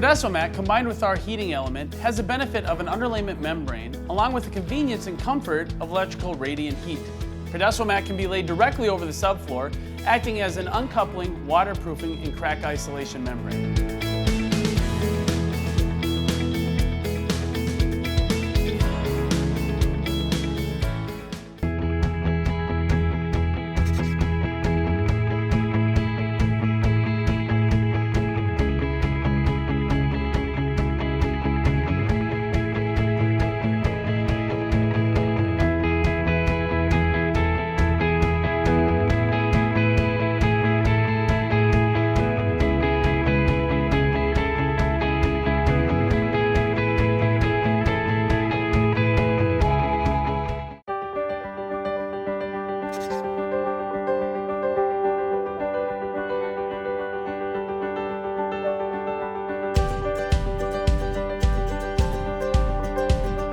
Prodeso mat, combined with our heating element, has the benefit of an underlayment membrane, along with the convenience and comfort of electrical radiant heat. Prodeso mat can be laid directly over the subfloor, acting as an uncoupling, waterproofing, and crack isolation membrane.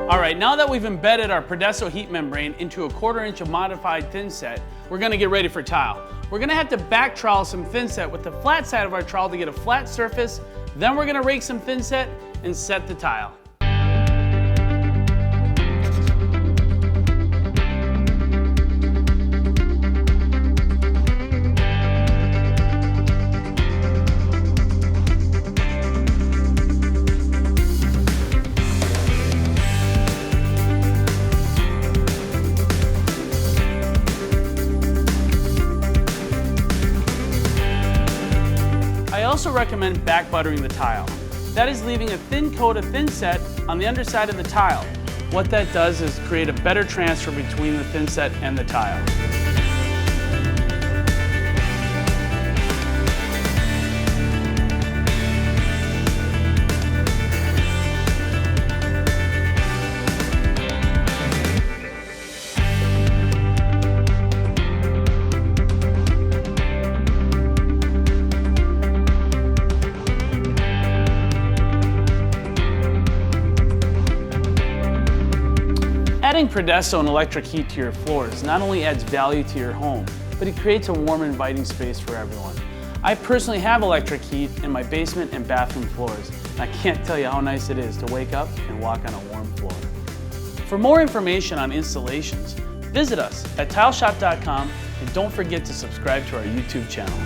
All right, now that we've embedded our Prodeso heat membrane into a 1/4 inch of modified thin set, we're gonna get ready for tile. We're gonna have to back trowel some thin set with the flat side of our trowel to get a flat surface. Then we're gonna rake some thin set and set the tile. I also recommend back buttering the tile. That is leaving a thin coat of thin set on the underside of the tile. What that does is create a better transfer between the thin set and the tile. Adding Prodeso and electric heat to your floors not only adds value to your home, but it creates a warm, inviting space for everyone. I personally have electric heat in my basement and bathroom floors, and I can't tell you how nice it is to wake up and walk on a warm floor. For more information on installations, visit us at tileshop.com and don't forget to subscribe to our YouTube channel.